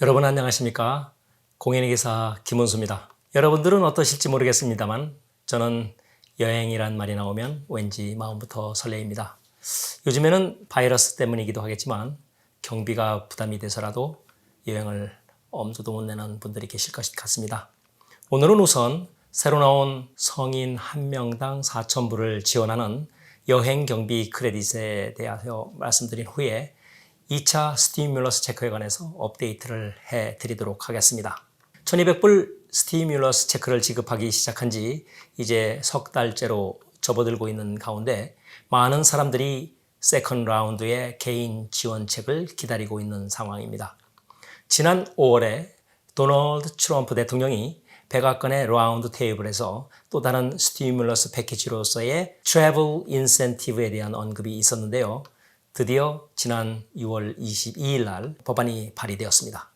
여러분 안녕하십니까? 공인의 기사 김은수입니다. 여러분들은 어떠실지 모르겠습니다만 저는 여행이란 말이 나오면 왠지 마음부터 설레입니다. 요즘에는 바이러스 때문이기도 하겠지만 경비가 부담이 돼서라도 여행을 엄두도 못 내는 분들이 계실 것 같습니다. 오늘은 우선 새로 나온 성인 한 명당 4,000불을 지원하는 여행 경비 크레딧에 대하여 말씀드린 후에 2차 스티뮬러스 체크에 관해서 업데이트를 해드리도록 하겠습니다. 1200불 스티뮬러스 체크를 지급하기 시작한 지 이제 석 달째로 접어들고 있는 가운데 많은 사람들이 세컨드 라운드의 개인 지원책을 기다리고 있는 상황입니다. 지난 5월에 도널드 트럼프 대통령이 백악관의 라운드 테이블에서 또 다른 스티뮬러스 패키지로서의 트래블 인센티브에 대한 언급이 있었는데요. 드디어 지난 6월 22일 날 법안이 발의되었습니다.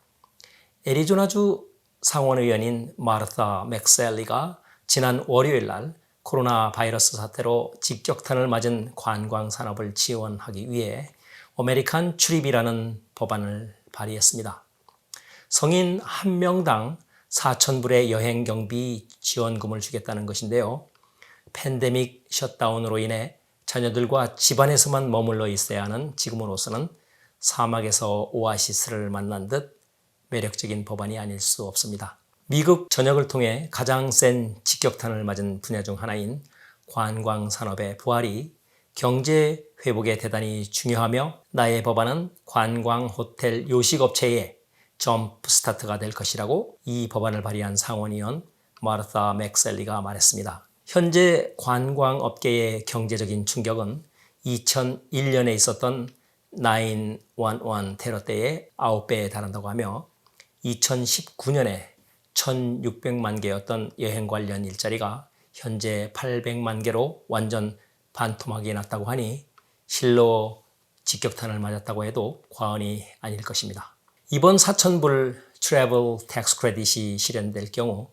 애리조나주 상원의원인 마르타 맥셀리가 지난 월요일 날 코로나 바이러스 사태로 직격탄을 맞은 관광 산업을 지원하기 위해 아메리칸 트립이라는 법안을 발의했습니다. 성인 한 명당 4,000불의 여행 경비 지원금을 주겠다는 것인데요. 팬데믹 셧다운으로 인해 자녀들과 집안에서만 머물러 있어야 하는 지금으로서는 사막에서 오아시스를 만난 듯 매력적인 법안이 아닐 수 없습니다. 미국 전역을 통해 가장 센 직격탄을 맞은 분야 중 하나인 관광 산업의 부활이 경제 회복에 대단히 중요하며 나의 법안은 관광 호텔 요식업체의 점프 스타트가 될 것이라고 이 법안을 발의한 상원의원 마르타 맥셀리가 말했습니다. 현재 관광업계의 경제적인 충격은 2001년에 있었던 9/11 테러 때의 9배에 달한다고 하며 2019년에 1,600만 개였던 여행 관련 일자리가 현재 800만 개로 완전 반토막이 났다고 하니 실로 직격탄을 맞았다고 해도 과언이 아닐 것입니다. 이번 4,000불 트래블 텍스 크레딧이 실현될 경우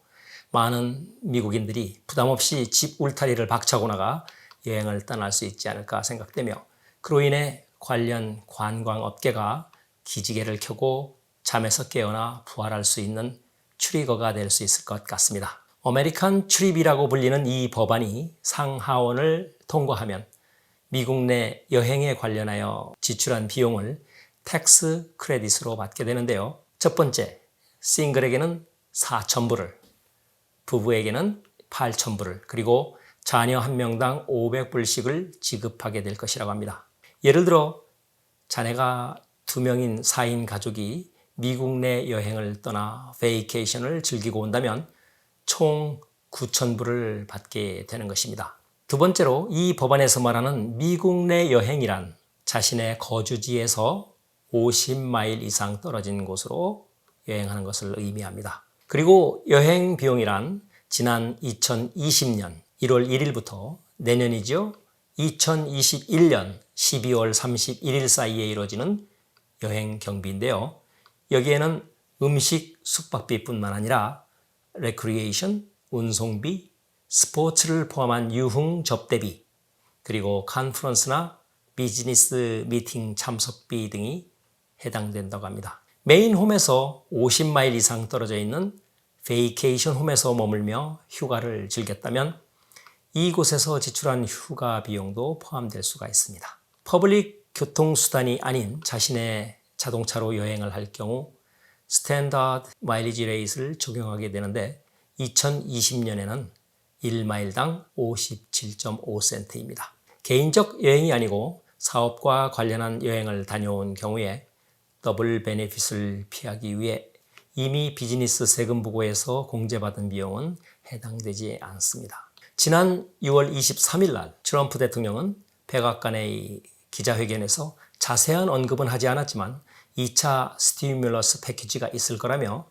많은 미국인들이 부담없이 집 울타리를 박차고 나가 여행을 떠날 수 있지 않을까 생각되며 그로 인해 관련 관광업계가 기지개를 켜고 잠에서 깨어나 부활할 수 있는 트리거가 될 수 있을 것 같습니다. 아메리칸 트립이라고 불리는 이 법안이 상하원을 통과하면 미국 내 여행에 관련하여 지출한 비용을 텍스 크레딧으로 받게 되는데요. 첫 번째, 싱글에게는 4,000불을, 부부에게는 8,000불을, 그리고 자녀 한 명당 500불씩을 지급하게 될 것이라고 합니다. 예를 들어 자네가 2명인 4인 가족이 미국 내 여행을 떠나 베이케이션을 즐기고 온다면 총 9,000불을 받게 되는 것입니다. 두 번째로 이 법안에서 말하는 미국 내 여행이란 자신의 거주지에서 50마일 이상 떨어진 곳으로 여행하는 것을 의미합니다. 그리고 여행 비용이란 지난 2020년 1월 1일부터 내년이죠. 2021년 12월 31일 사이에 이루어지는 여행 경비인데요. 여기에는 음식, 숙박비뿐만 아니라 레크리에이션, 운송비, 스포츠를 포함한 유흥 접대비, 그리고 컨퍼런스나 비즈니스 미팅 참석비 등이 해당된다고 합니다. 메인 홈에서 50마일 이상 떨어져 있는 베이케이션 홈에서 머물며 휴가를 즐겼다면 이곳에서 지출한 휴가 비용도 포함될 수가 있습니다. 퍼블릭 교통수단이 아닌 자신의 자동차로 여행을 할 경우 스탠다드 마일리지 레이트를 적용하게 되는데 2020년에는 1마일당 57.5센트입니다. 개인적 여행이 아니고 사업과 관련한 여행을 다녀온 경우에 더블 베네핏을 피하기 위해 이미 비즈니스 세금 부고에서 공제받은 비용은 해당되지 않습니다. 지난 6월 23일 날 트럼프 대통령은 백악관의 기자회견에서 자세한 언급은 하지 않았지만 2차 스티뮬러스 패키지가 있을 거라며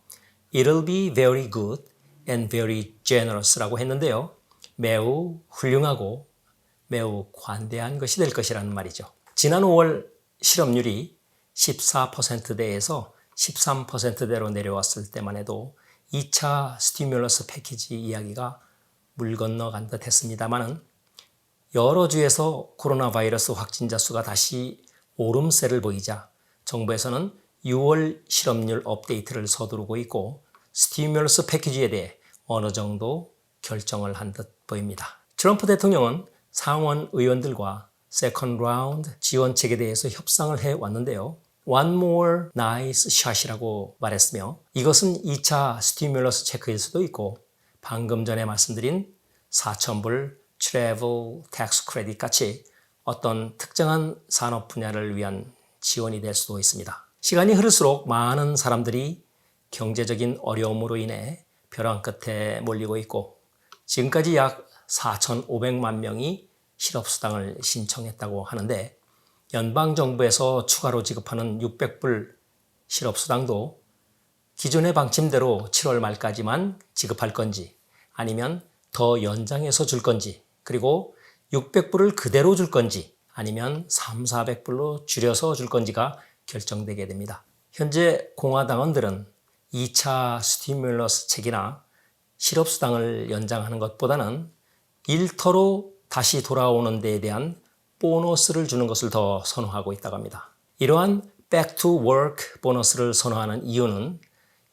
It'll be very good and very generous라고 했는데요. 매우 훌륭하고 매우 관대한 것이 될 것이라는 말이죠. 지난 5월 실업률이 14%대에서 13%대로 내려왔을 때만 해도 2차 스티뮬러스 패키지 이야기가 물 건너간 듯 했습니다만 여러 주에서 코로나 바이러스 확진자 수가 다시 오름세를 보이자 정부에서는 6월 실업률 업데이트를 서두르고 있고 스티뮬러스 패키지에 대해 어느 정도 결정을 한 듯 보입니다. 트럼프 대통령은 상원 의원들과 세컨드 라운드 지원책에 대해서 협상을 해왔는데요. One more nice shot이라고 말했으며 이것은 2차 스티뮬러스 체크일 수도 있고 방금 전에 말씀드린 4,000불 트래블 텍스 크레딧 같이 어떤 특정한 산업 분야를 위한 지원이 될 수도 있습니다. 시간이 흐를수록 많은 사람들이 경제적인 어려움으로 인해 벼랑 끝에 몰리고 있고 지금까지 약 4,500만 명이 실업수당을 신청했다고 하는데 연방정부에서 추가로 지급하는 600불 실업수당도 기존의 방침대로 7월 말까지만 지급할 건지 아니면 더 연장해서 줄 건지 그리고 600불을 그대로 줄 건지 아니면 3,400불로 줄여서 줄 건지가 결정되게 됩니다. 현재 공화당원들은 2차 스티뮬러스 책이나 실업수당을 연장하는 것보다는 일터로 다시 돌아오는 데에 대한 보너스를 주는 것을 더 선호하고 있다고 합니다. 이러한 Back to Work 보너스를 선호하는 이유는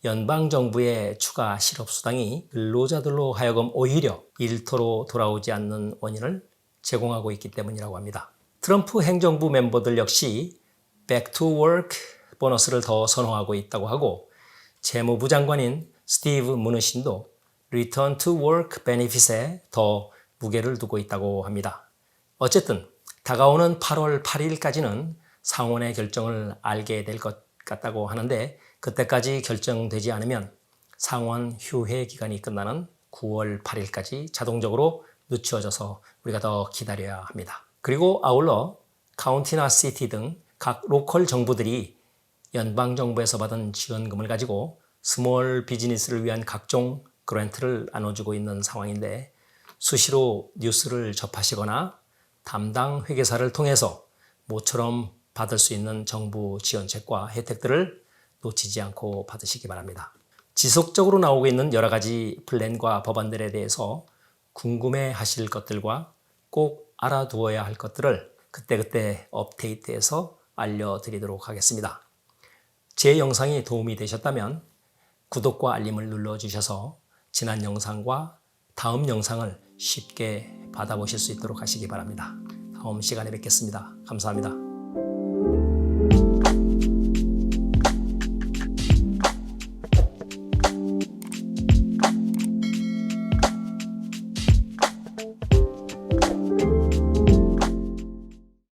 연방정부의 추가 실업수당이 근로자들로 하여금 오히려 일터로 돌아오지 않는 원인을 제공하고 있기 때문이라고 합니다. 트럼프 행정부 멤버들 역시 Back to Work 보너스를 더 선호하고 있다고 하고 재무부 장관인 스티브 무누신도 Return to Work Benefit에 더 무게를 두고 있다고 합니다. 어쨌든 다가오는 8월 8일까지는 상원의 결정을 알게 될 것 같다고 하는데 그때까지 결정되지 않으면 상원 휴회 기간이 끝나는 9월 8일까지 자동적으로 늦추어져서 우리가 더 기다려야 합니다. 그리고 아울러 카운티나 시티 등 각 로컬 정부들이 연방정부에서 받은 지원금을 가지고 스몰 비즈니스를 위한 각종 그랜트를 나눠주고 있는 상황인데 수시로 뉴스를 접하시거나 담당 회계사를 통해서 모처럼 받을 수 있는 정부 지원책과 혜택들을 놓치지 않고 받으시기 바랍니다. 지속적으로 나오고 있는 여러 가지 플랜과 법안들에 대해서 궁금해 하실 것들과 꼭 알아두어야 할 것들을 그때그때 업데이트해서 알려드리도록 하겠습니다. 제 영상이 도움이 되셨다면 구독과 알림을 눌러주셔서 지난 영상과 다음 영상을 쉽게 받아보실 수 있도록 하시기 바랍니다. 다음 시간에 뵙겠습니다. 감사합니다.